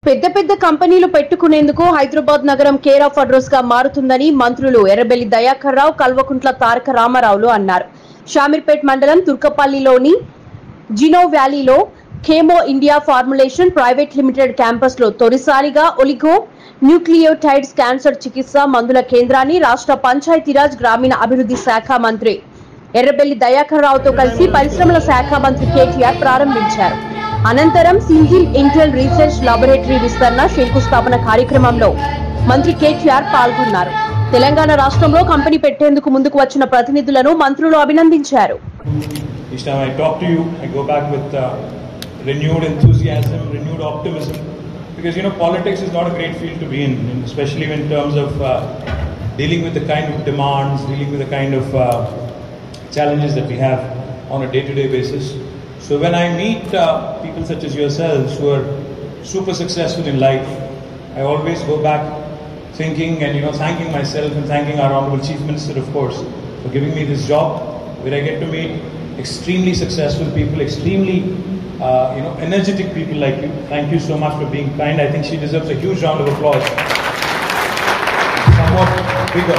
పెద్ద పెద్ద కంపెనీలు పెట్టుకునేందుకు హైదరాబాద్ నగరం కేర్ ఆఫ్ అడ్రస్ గా మారుతుందని మంత్రులు ఎర్రబెల్లి దయాకర్ రావు, కల్వకుంట్ల తారక రామారావులు అన్నారు. షామీర్పేట్ మండలం తుర్కపల్లిలోని జినో వ్యాలీలో Chemo India formulation private limited campus లో తొలిసారిగా ఒలిగో న్యూక్లియోటైడ్స్ క్యాన్సర్ చికిత్స మందుల కేంద్రాన్ని రాష్ట్ర పంచాయతీరాజ్ గ్రామీణ అభివృద్ధి శాఖ మంత్రి ఎర్రబెల్లి దయాకర్ రావుతో కలిసి పరిశ్రమల శాఖ మంత్రి కేటీఆర్ ప్రారంభించారు. అనంతరం సింజిన్ ఇంటెల్ రీసెర్చ్ లాబొరేటరీ విస్తరణ శంకుస్థాపన కార్యక్రమంలో మంత్రి కేటీఆర్ పాల్గొన్నారు. తెలంగాణ రాష్ట్రంలో కంపెనీ పెట్టేందుకు ముందుకు వచ్చిన ప్రతినిధులను మంత్రులు అభినందించారు. Each time I talk to you, I go back with renewed enthusiasm, renewed optimism, because politics is not a great field to be in, especially in terms of dealing with the kind of demands, dealing with the kind of challenges that we have on a day-to-day basis. So when I meet people such as yourselves who are super successful in life, I always go back thinking and thanking myself and thanking our Honorable Chief Minister, of course, for giving me this job where I get to meet extremely successful people, extremely energetic people like you. Thank you so much for being kind. I think she deserves a huge round of applause. Somewhat bigger,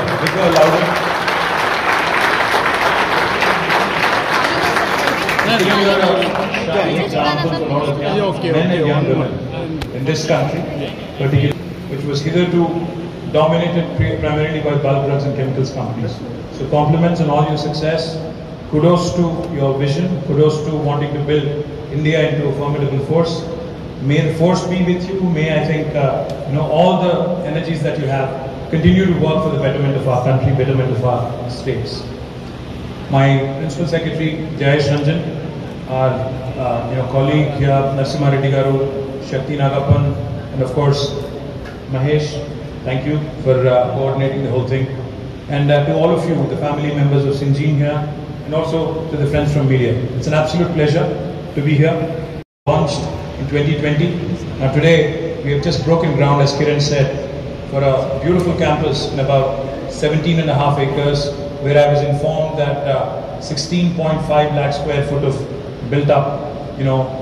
louder. Example for all of men and young women in this country, particularly, which was hitherto dominated primarily by bulk drugs and chemicals companies. So compliments on all your success. Kudos to your vision. Kudos to wanting to build India into a formidable force. May the force be with you. May I think all the energies that you have continue to work for the betterment of our country, betterment of our states. My Principal Secretary Jayesh Ranjan, our colleague here, Narasimha Reddy Garu, Shakti Nagapan, and of course Mahesh, thank you for coordinating the whole thing. And to all of you, the family members of Syngene here, and also to the friends from media. It's an absolute pleasure to be here. Launched in 2020. Now today, we have just broken ground, as Kiran said, for a beautiful campus in about 17.5 acres, where I was informed that 16.5 lakh square foot of built up,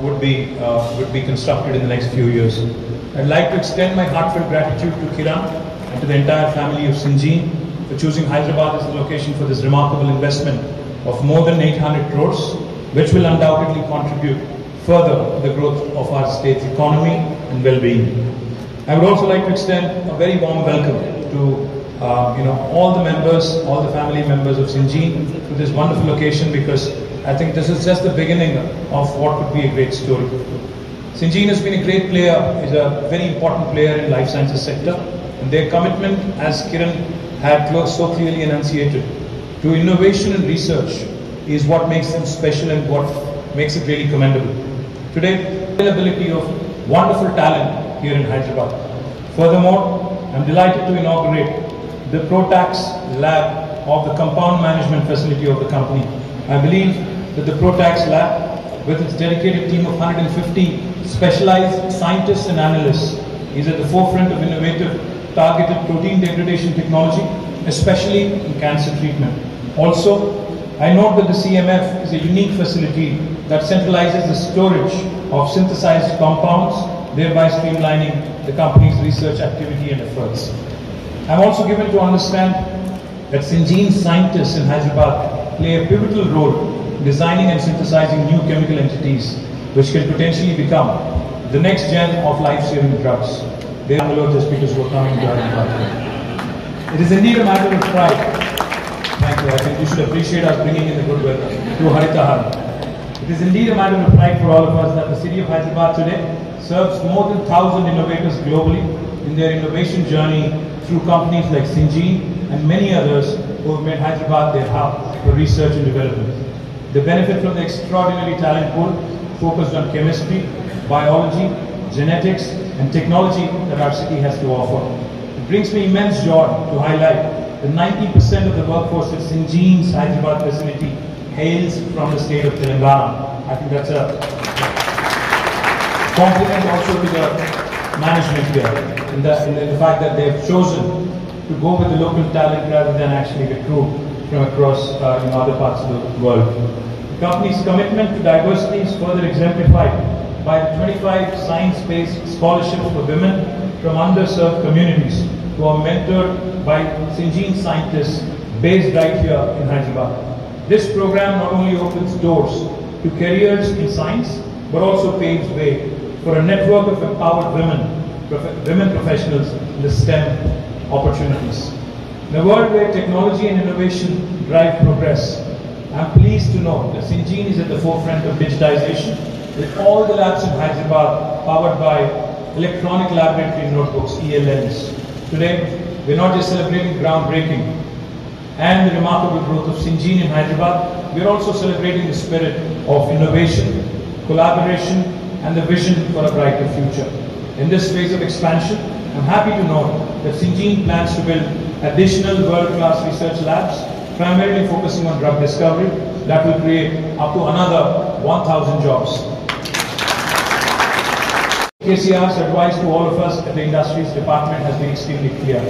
would be constructed in the next few years. I'd like to extend my heartfelt gratitude to Kiran and to the entire family of Syngene for choosing Hyderabad as the location for this remarkable investment of more than 800 crores, which will undoubtedly contribute further to the growth of our state's economy and well-being. I would also like to extend a very warm welcome to all the members, all the family members of Syngene to this wonderful occasion, because I think this is just the beginning of what could be a great story. Syngene has been a great player, is a very important player in life sciences sector, and their commitment, as Kiran had so clearly enunciated, to innovation and research is what makes them special and what makes it really commendable. Today, the availability of wonderful talent here in Hyderabad. Furthermore, I'm delighted to inaugurate the Protax lab of the compound management facility of the company. I believe that the Protax lab, with its dedicated team of 150 specialized scientists and analysts, is at the forefront of innovative targeted protein degradation technology, especially in cancer treatment. Also, I note that the CMF is a unique facility that centralizes the storage of synthesized compounds, thereby streamlining the company's research activity and efforts. I'm also given to understand that Syngene scientists in Hyderabad play a pivotal role in designing and synthesizing new chemical entities which can potentially become the next gen of life-saving drugs. They are the speakers who are coming to Hyderabad. It is indeed a matter of pride. Thank you. I think you should appreciate us bringing in the good weather to Haritahar. It is indeed a matter of pride for all of us that the city of Hyderabad today serves more than 1,000 innovators globally in their innovation journey through companies like Syngene and many others who have made Hyderabad their hub for research and development. They benefit from the extraordinary talent pool focused on chemistry, biology, genetics, and technology that our city has to offer. It brings me immense joy to highlight that 90% of the workforce at Syngene's Hyderabad facility hails from the state of Telangana. I think that's a compliment also to the management here, in the fact that they have chosen to go with the local talent rather than actually recruit from across other parts of the world. The company's commitment to diversity is further exemplified by the 25 science-based scholarships for women from underserved communities who are mentored by Syngene scientists based right here in Hyderabad. This program not only opens doors to careers in science, but also paves way for a network of empowered women professionals in the STEM opportunities. In a world where technology and innovation drive progress, I am pleased to note that Syngene is at the forefront of digitization, with all the labs in Hyderabad powered by electronic laboratory notebooks, ELNs. Today, we are not just celebrating groundbreaking and the remarkable growth of Syngene in Hyderabad, we are also celebrating the spirit of innovation, collaboration, and the vision for a brighter future. In this phase of expansion, I am happy to note that Syngene plans to build additional world-class research labs, primarily focusing on drug discovery, that will create up to another 1,000 jobs. KCR's advice to all of us at the Industries Department has been extremely clear.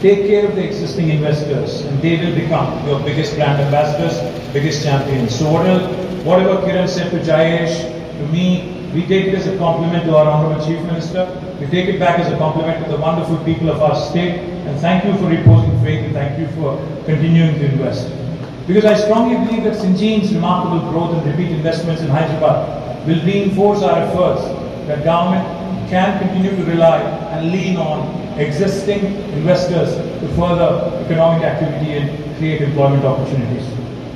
Take care of the existing investors and they will become your biggest brand ambassadors, biggest champions. So whatever Kiran said to Jayesh, to me, we take it as a compliment to our Honorable Chief Minister. We take it back as a compliment to the wonderful people of our state. And thank you for reposing faith and thank you for continuing to invest. Because I strongly believe that Syngene's remarkable growth and repeat investments in Hyderabad will reinforce our efforts that government can continue to rely and lean on existing investors to further economic activity and create employment opportunities.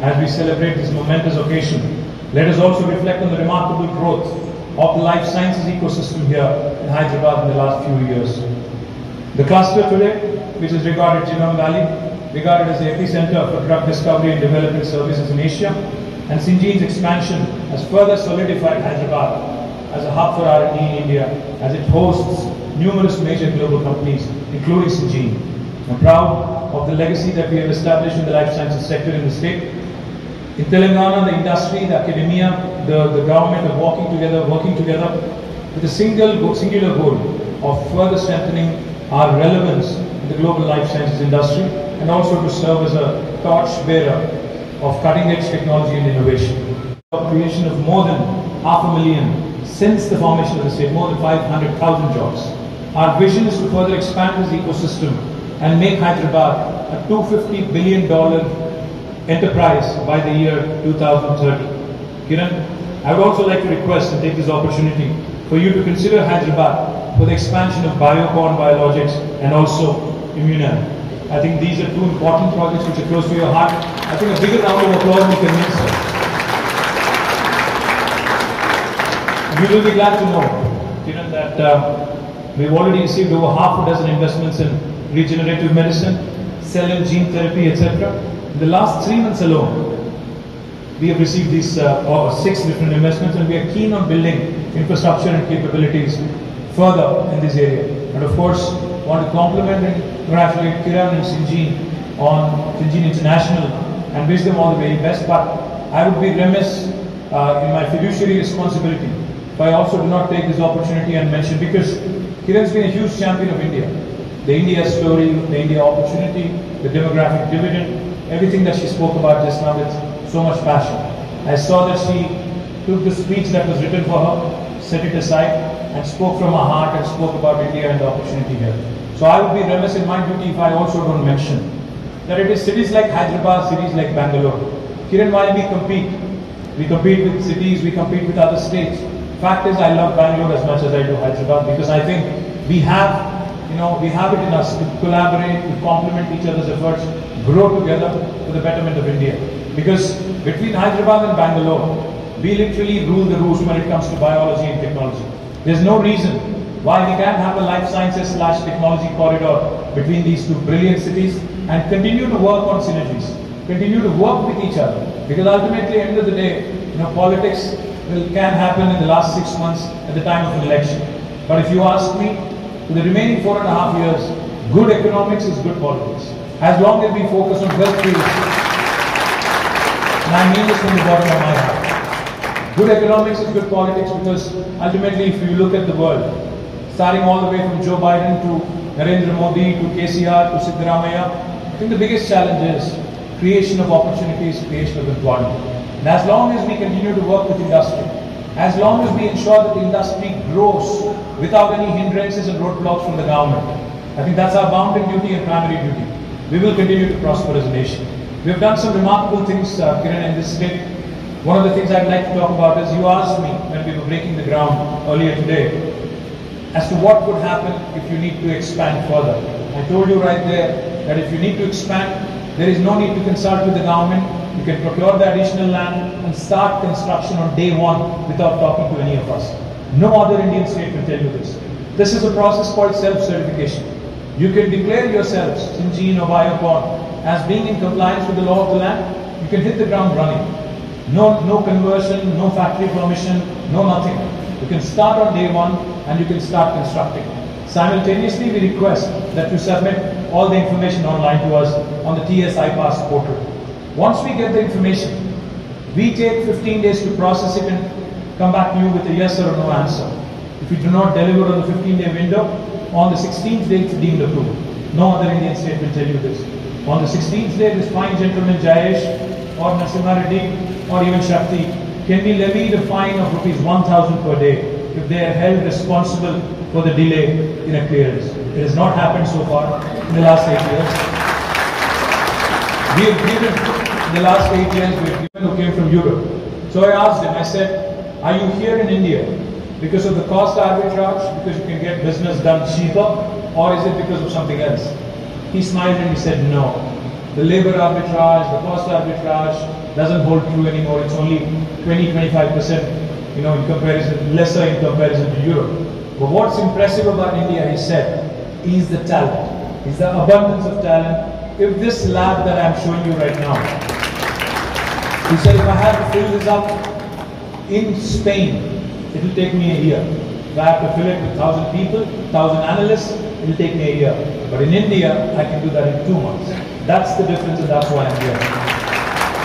As we celebrate this momentous occasion, let us also reflect on the remarkable growth of the life sciences ecosystem here in Hyderabad in the last few years. The cluster today, which is regarded Genome Valley, regarded as the epicenter for drug discovery and development services in Asia, and Syngene's expansion has further solidified Hyderabad as a hub for R&D in India, as it hosts numerous major global companies, including Syngene. I'm proud of the legacy that we have established in the life sciences sector in the state. In Telangana, the industry, the academia, the government are working together with a singular goal of further strengthening our relevance in the global life sciences industry and also to serve as a torch bearer of cutting-edge technology and innovation. The creation of more than 500,000 since the formation of the state, more than 500,000 jobs. Our vision is to further expand this ecosystem and make Hyderabad a $250 billion enterprise by the year 2030. Kiran, I would also like to request and take this opportunity for you to consider Hyderabad for the expansion of bioborne biologics and also immunology. I think these are two important projects which are close to your heart. I think a bigger round of applause will convince us. You will be glad to know, Kiran, that we've already received over half a dozen investments in regenerative medicine, cell and gene therapy, etc. In the last 3 months alone, we have received these 6 different investments, and we are keen on building infrastructure and capabilities further in this area. And of course, want to compliment and congratulate Kiran and Syngene on Syngene International and wish them all the very best. But I would be remiss in my fiduciary responsibility if I also do not take this opportunity and mention, because Kiran's been a huge champion of India. The India story, the India opportunity, the demographic dividend, everything that she spoke about just now with so much passion. I saw that she took the speech that was written for her, set it aside, and spoke from her heart and spoke about India and the opportunity here. So I would be remiss in my duty if I also don't mention that it is cities like Hyderabad, cities like Bangalore. Kiran, while we compete with cities, we compete with other states. Fact is, I love Bangalore as much as I do Hyderabad, because I think we have it in us to collaborate, to complement each other's efforts, grow together for the betterment of India. Because between Hyderabad and Bangalore, we literally rule the roost when it comes to biology and technology. There's no reason why we can't have a life sciences / technology corridor between these two brilliant cities and continue to work on synergies, continue to work with each other. Because ultimately, at the end of the day, politics can happen in the last 6 months at the time of an election. But if you ask me, for the remaining 4.5 years, good economics is good politics. As long as we focus on wealth creation, and I mean this from the bottom of my heart. Good economics is good politics, because ultimately, if you look at the world, starting all the way from Joe Biden to Narendra Modi to KCR to Siddaramaiah, I think the biggest challenge is creation of opportunities, creation of employment. And as long as we continue to work with industry as long as we ensure that the industry grows without any hindrances and roadblocks from the government. I think that's our bounden duty and primary duty. We will continue to prosper as a nation. We have done some remarkable things, Kiran, in this state. One of the things I'd like to talk about is you asked me when we were breaking the ground earlier today as to what would happen if you need to expand further. I told you right there that if you need to expand, there is no need to consult with the government. You can procure the additional land and start construction on day one without talking to any of us. No other Indian state will tell you this. This is a process called self-certification. You can declare yourselves, Syngene or Biocon, as being in compliance with the law of the land. You can hit the ground running. No conversion, no factory permission, no nothing. You can start on day one and you can start constructing. Simultaneously, we request that you submit all the information online to us on the TSI Pass portal. Once we get the information, we take 15 days to process it and come back to you with a yes or a no answer. If you do not deliver on the 15-day window, on the 16th day it's deemed approved. No other Indian state will tell you this. On the 16th day, this fine gentleman Jayesh or Nasimha Reddy or even Shakti can be levied a fine of rupees 1,000 per day if they are held responsible for the delay in a clearance. It has not happened so far in the last 8 years. We have given, in the last 8 years, we have given who came from Europe. So I asked him, I said, are you here in India because of the cost arbitrage, because you can get business done cheaper, or is it because of something else? He smiled and he said, no. The labor arbitrage, the cost arbitrage doesn't hold true anymore. It's only 20-25%, in comparison, lesser in comparison to Europe. But what's impressive about India, he said, is the talent, is the abundance of talent. If this lab that I'm showing you right now, he said, if I have to fill this up in Spain, it will take me a year. If I have to fill it with 1,000 people, 1,000 analysts, it will take me a year. But in India, I can do that in 2 months. That's the difference, and that's why I'm here.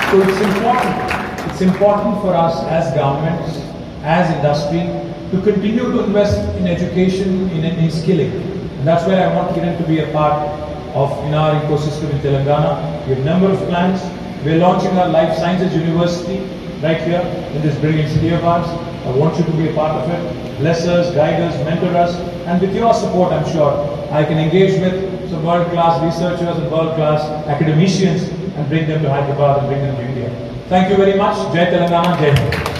So it's important. It's important for us as governments, as industry, to continue to invest in education, in skilling. And that's where I want Kiran to be a part of in our ecosystem in Telangana. We have a number of plans. We're launching our Life Sciences University right here in this brilliant city of ours. I want you to be a part of it. Bless us, guide us, mentor us, and with your support, I'm sure, I can engage with some world-class researchers and world-class academicians and bring them to Hyderabad and bring them to India. Thank you very much. Jai Telangana, Jai Hind.